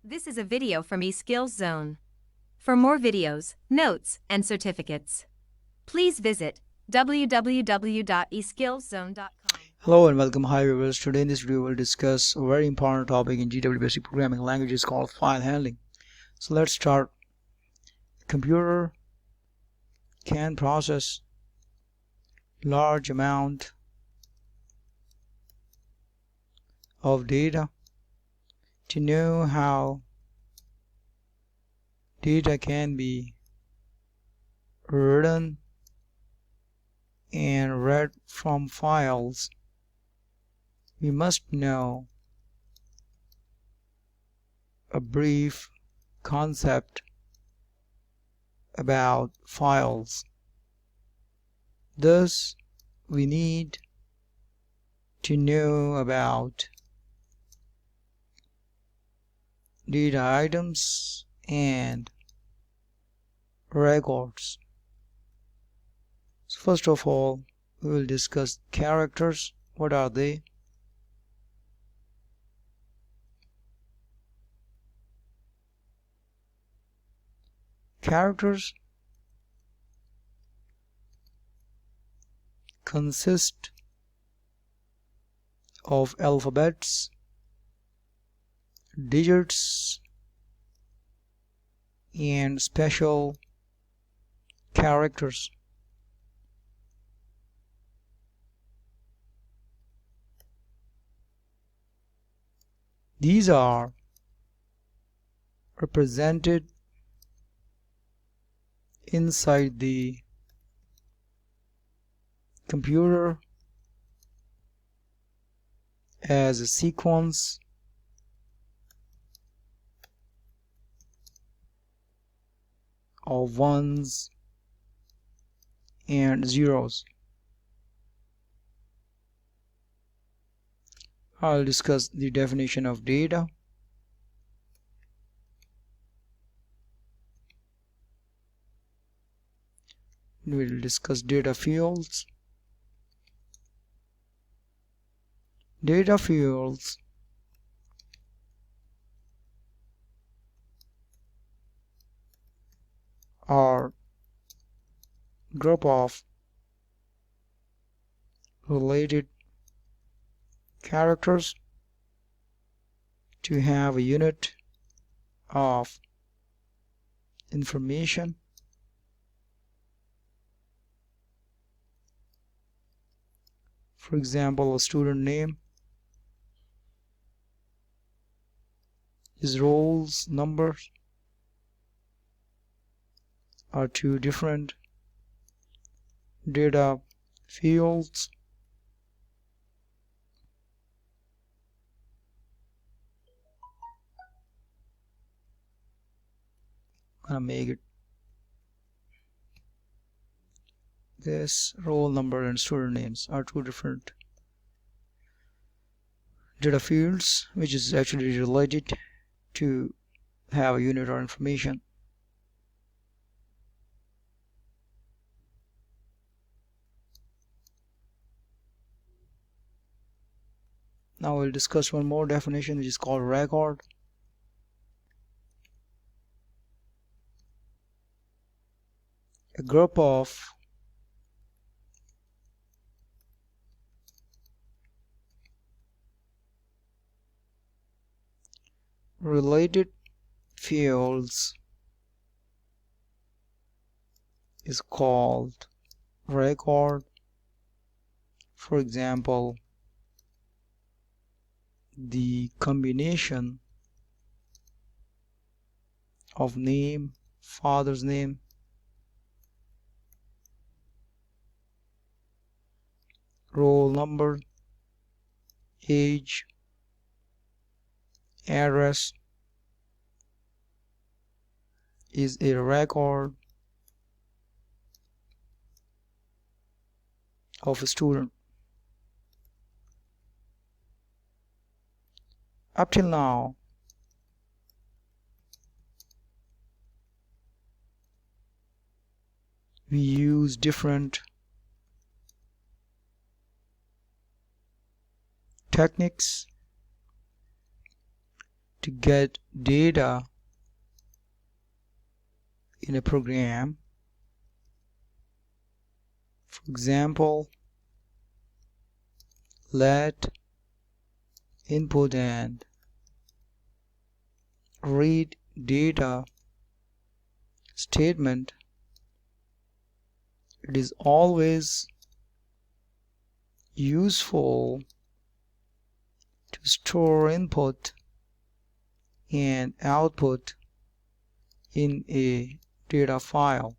This is a video from eSkills Zone. For more videos, notes, and certificates, please visit www.eskillszone.com. Hello and welcome. Hi viewers. Today in this video we'll discuss a very important topic in GW basic programming languages called file handling. So let's start. The computer can process large amount of data. To know how data can be written and read from files, we must know a brief concept about files. Thus, we need to know about data items and records. So first of all, we will discuss characters. What are they? Characters consist of alphabets, digits, and special characters. These are represented inside the computer as a sequence of ones and zeros. I'll discuss the definition of data. We'll discuss data fields. Data fields are group of related characters to have a unit of information. For example, a student name, his roll's numbers are two different data fields. I'm gonna make it this roll number and student names are two different data fields, which is actually related to have a unit or information. Now we'll discuss one more definition, which is called record. A group of related fields is called record. For example, the combination of name, father's name, roll number, age, address is a record of a student. Up till now, we use different techniques to get data in a program. For example, let input and read data statement, it is always useful to store input and output in a data file.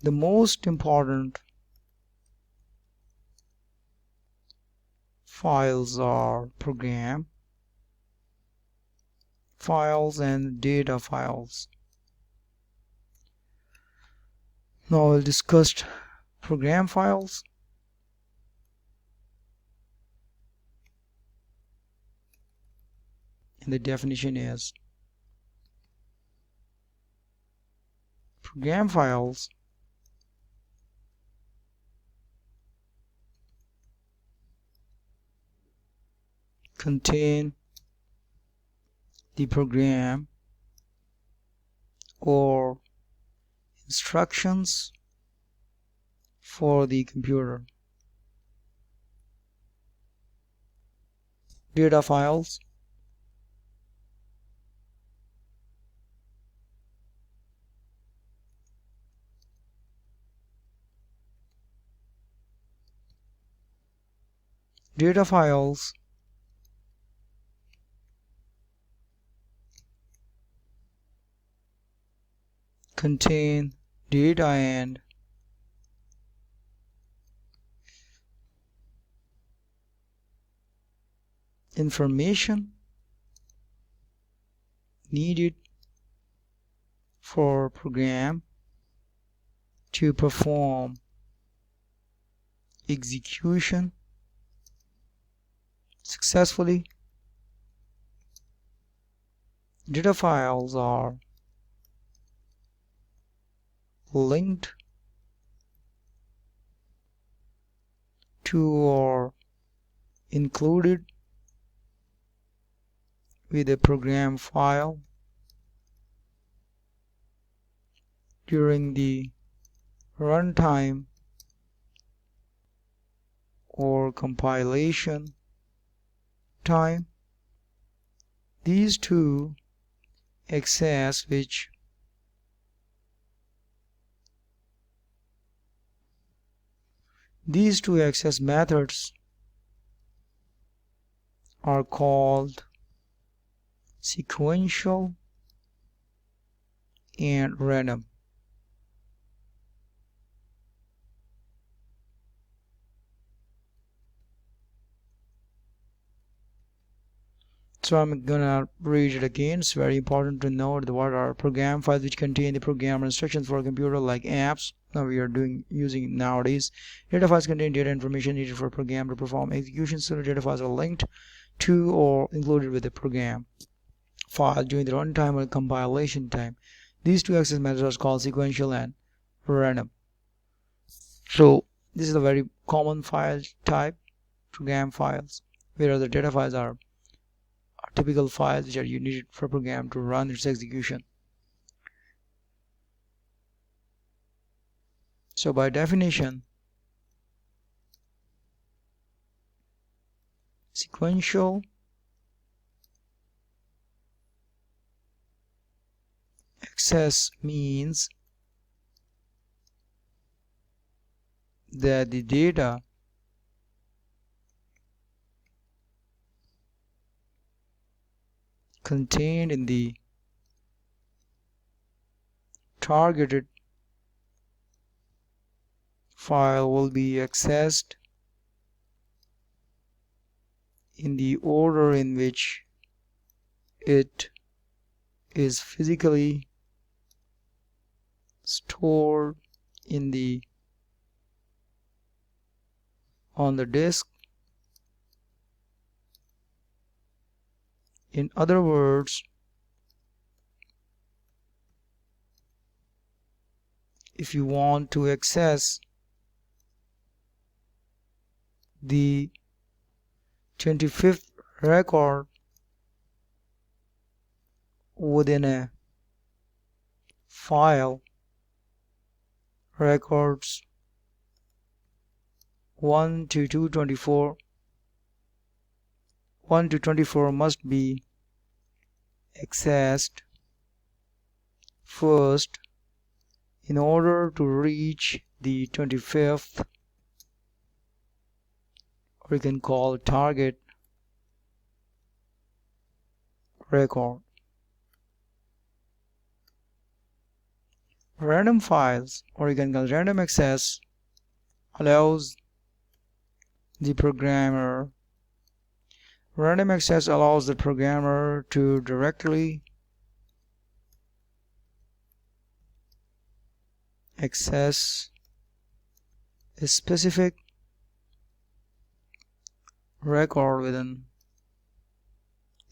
The most important files are program files and data files. Now we'll discuss program files. And the definition is program files contain the program or instructions for the computer. Data files contain data and information needed for program to perform execution successfully. Data files are linked to or included with a program file during the runtime or compilation time. These two access methods are called sequential and random. So I'm gonna read it again. It's very important to note what are program files, which contain the program instructions for a computer like apps. Now we are using nowadays. Data files contain data information needed for a program to perform execution. So data files are linked to or included with the program file during the runtime or compilation time. These two access methods are called sequential and random. So this is a very common file type, program files, whereas the data files are typical files which are needed for a program to run its execution. So by definition, sequential access means that the data contained in the targeted file will be accessed in the order in which it is physically stored on the disk. In other words, if you want to access the 25th record within a file. Records 1 to 224 1 to 24 must be accessed first in order to reach the 25th, or you can call target record. Random files, or you can call random access, allows the programmer Random access allows the programmer to directly access a specific record within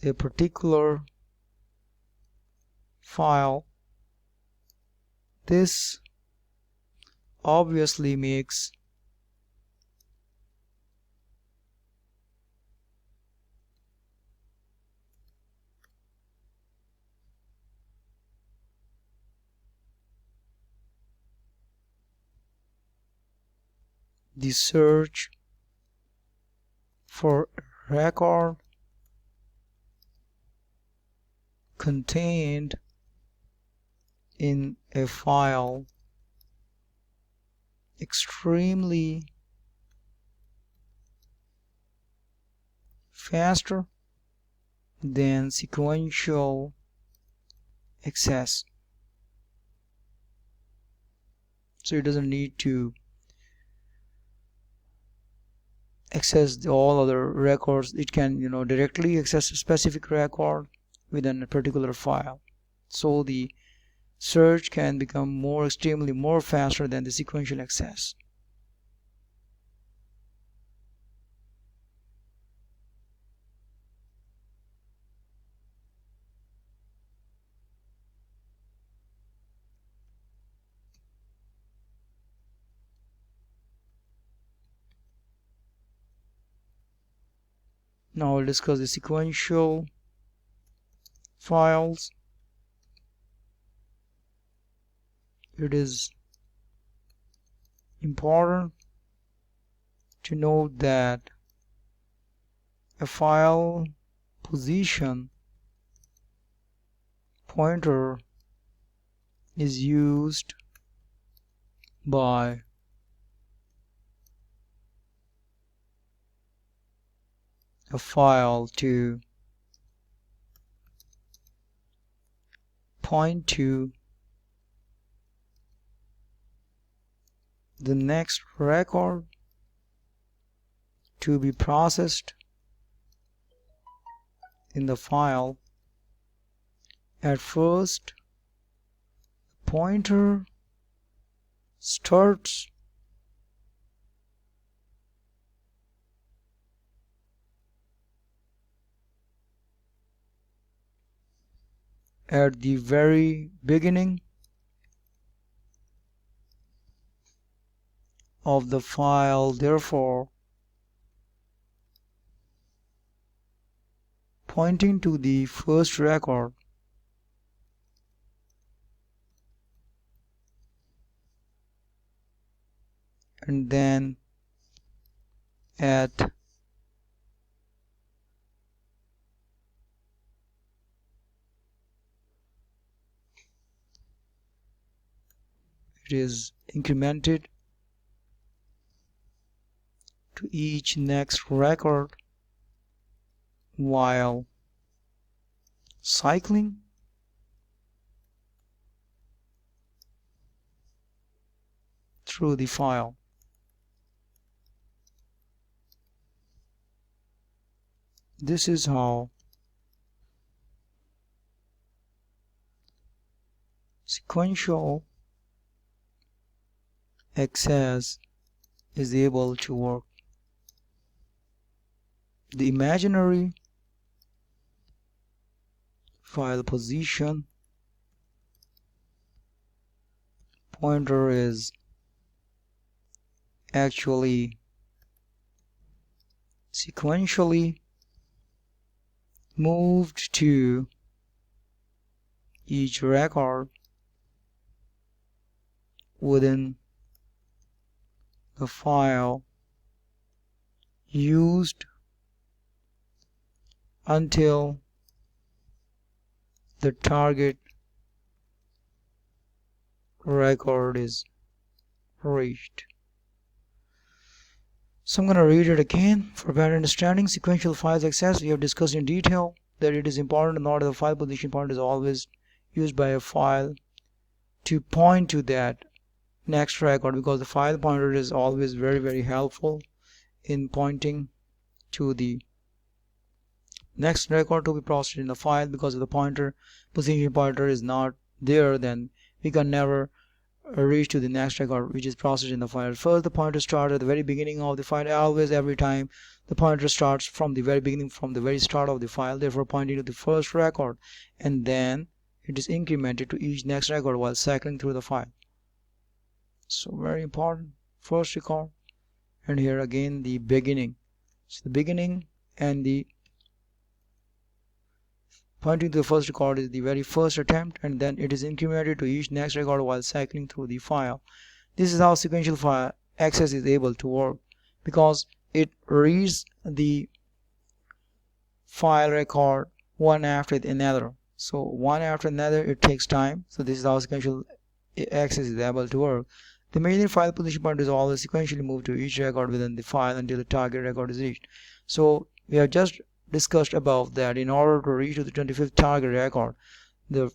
a particular file. This obviously makes the search for a record contained in a file extremely faster than sequential access. So it doesn't need to access all other records. It can directly access a specific record within a particular file. So the search can become extremely more faster than the sequential access. Now we'll discuss the sequential files. It is important to note that a file position pointer is used by a file to point to the next record to be processed in the file. At first, the pointer starts at the very beginning of the file, therefore pointing to the first record. And then at it is incremented to each next record while cycling through the file. This is how sequential access is able to work. The imaginary file position pointer is actually sequentially moved to each record within the file used until the target record is reached. So I'm going to read it again for better understanding. Sequential files access, we have discussed in detail that it is important to note that the file position pointer is always used by a file to point to that next record, because the file pointer is always very helpful in pointing to the next record to be processed in the file. Because if the position pointer is not there, then we can never reach to the next record which is processed in the file. First, the pointer starts at the very beginning of the file. Always, every time, the pointer starts from the very beginning, from the very start of the file, therefore pointing to the first record, and then it is incremented to each next record while cycling through the file. So very important, first record, and here again the beginning. So the beginning and the pointing to the first record is the very first attempt, and then it is incremented to each next record while cycling through the file. This is how sequential file access is able to work, because it reads the file record one after another. So one after another, it takes time. So this is how sequential access is able to work. The imaginary file position pointer is always sequentially moved to each record within the file until the target record is reached. So we have just discussed above that in order to reach to the 25th target record, the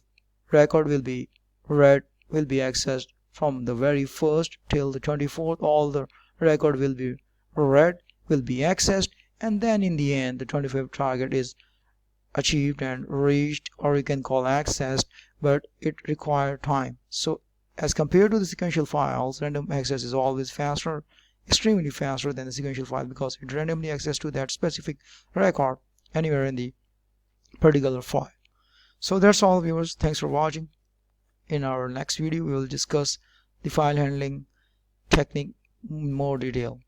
record will be accessed from the very first till the 24th. All the record will be accessed, and then in the end the 25th target is achieved and reached, or you can call accessed, but it requires time. So as compared to the sequential files, random access is always faster, extremely faster than the sequential file, because it randomly access to that specific record anywhere in the particular file. So that's all, viewers. Thanks for watching. In our next video we will discuss the file handling technique in more detail.